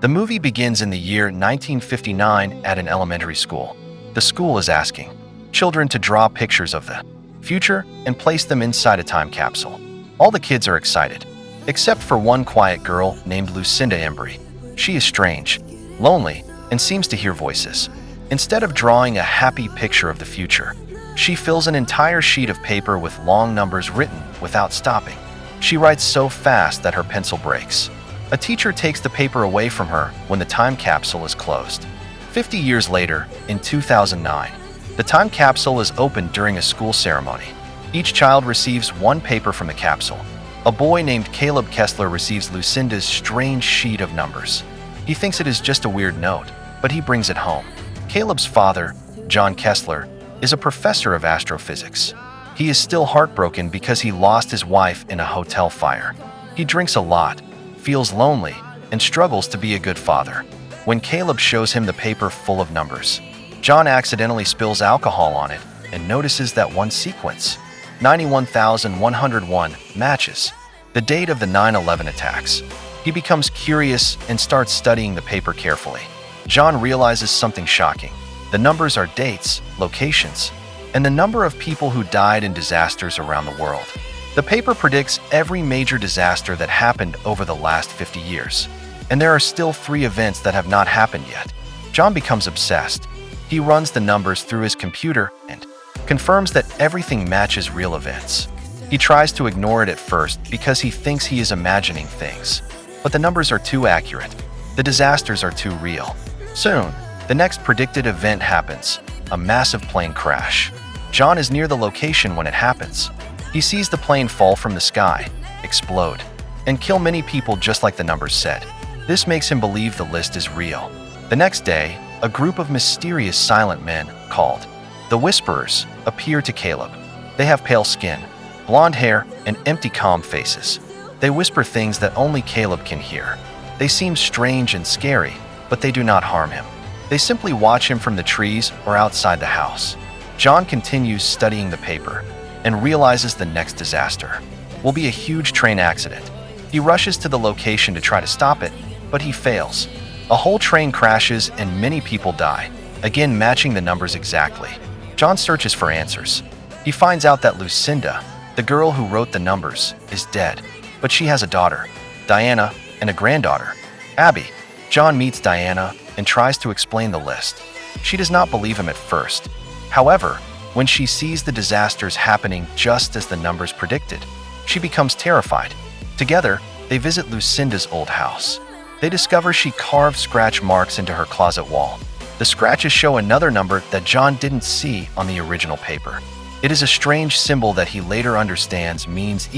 The movie begins in the year 1959 at an elementary school. The school is asking children to draw pictures of the future and place them inside a time capsule. All the kids are excited, except for one quiet girl named Lucinda Embry. She is strange, lonely, and seems to hear voices. Instead of drawing a happy picture of the future, she fills an entire sheet of paper with long numbers written without stopping. She writes so fast that her pencil breaks. A teacher takes the paper away from her when the time capsule is closed. 50 years later, in 2009, the time capsule is opened during a school ceremony. Each child receives one paper from the capsule. A boy named Caleb Kessler receives Lucinda's strange sheet of numbers. He thinks it is just a weird note, but he brings it home. Caleb's father, John Kessler, is a professor of astrophysics. He is still heartbroken because he lost his wife in a hotel fire. He drinks a lot, feels lonely, and struggles to be a good father. When Caleb shows him the paper full of numbers, John accidentally spills alcohol on it and notices that one sequence, 91,101, matches the date of the 9/11 attacks. He becomes curious and starts studying the paper carefully. John realizes something shocking. The numbers are dates, locations, and the number of people who died in disasters around the world. The paper predicts every major disaster that happened over the last 50 years, and there are still 3 events that have not happened yet. John becomes obsessed. He runs the numbers through his computer and confirms that everything matches real events. He tries to ignore it at first because he thinks he is imagining things, but the numbers are too accurate. The disasters are too real. Soon, the next predicted event happens, a massive plane crash. John is near the location when it happens. He sees the plane fall from the sky, explode, and kill many people just like the numbers said. This makes him believe the list is real. The next day, a group of mysterious silent men, called the Whisperers, appear to Caleb. They have pale skin, blonde hair, and empty calm faces. They whisper things that only Caleb can hear. They seem strange and scary, but they do not harm him. They simply watch him from the trees or outside the house. John continues studying the paper and realizes the next disaster will be a huge train accident. He rushes to the location to try to stop it, but he fails. A whole train crashes and many people die, again matching the numbers exactly. John searches for answers. He finds out that Lucinda, the girl who wrote the numbers, is dead, but she has a daughter, Diana, and a granddaughter, Abby. John meets Diana and tries to explain the list. She does not believe him at first. However, when she sees the disasters happening just as the numbers predicted, she becomes terrified. Together, they visit Lucinda's old house. They discover she carved scratch marks into her closet wall. The scratches show another number that John didn't see on the original paper. It is a strange symbol that he later understands means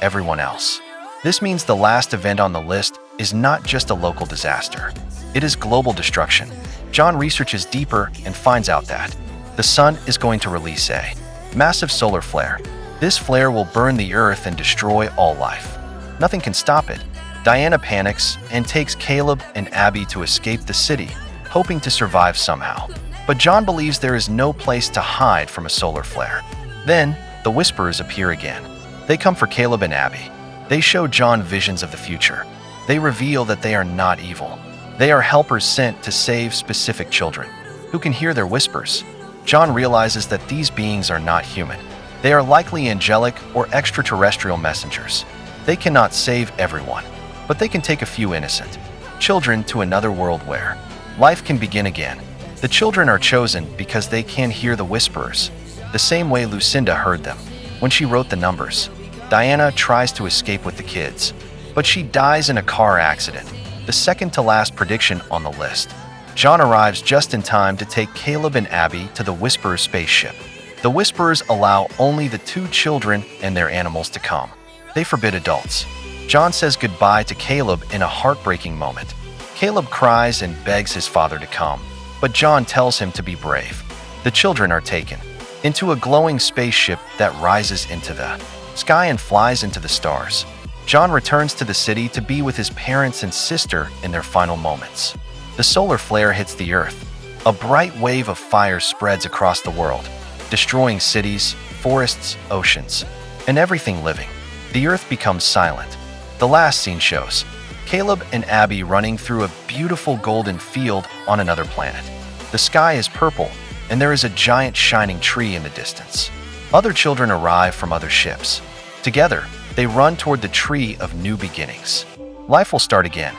everyone else. This means the last event on the list is not just a local disaster. It is global destruction. John researches deeper and finds out that the sun is going to release a massive solar flare. This flare will burn the earth and destroy all life. Nothing can stop it. Diana panics and takes Caleb and Abby to escape the city, hoping to survive somehow. But John believes there is no place to hide from a solar flare. Then, the Whisperers appear again. They come for Caleb and Abby. They show John visions of the future. They reveal that they are not evil. They are helpers sent to save specific children, who can hear their whispers. John realizes that these beings are not human. They are likely angelic or extraterrestrial messengers. They cannot save everyone, but they can take a few innocent children to another world where life can begin again. The children are chosen because they can hear the Whisperers, the same way Lucinda heard them when she wrote the numbers. Diana tries to escape with the kids, but she dies in a car accident, the second to last prediction on the list. John arrives just in time to take Caleb and Abby to the Whisperer spaceship. The Whisperers allow only the 2 children and their animals to come. They forbid adults. John says goodbye to Caleb in a heartbreaking moment. Caleb cries and begs his father to come, but John tells him to be brave. The children are taken into a glowing spaceship that rises into the sky and flies into the stars. John returns to the city to be with his parents and sister in their final moments. The solar flare hits the earth. A bright wave of fire spreads across the world, destroying cities, forests, oceans, and everything living. The earth becomes silent. The last scene shows Caleb and Abby running through a beautiful golden field on another planet. The sky is purple, and there is a giant shining tree in the distance. Other children arrive from other ships. Together, they run toward the tree of new beginnings. Life will start again,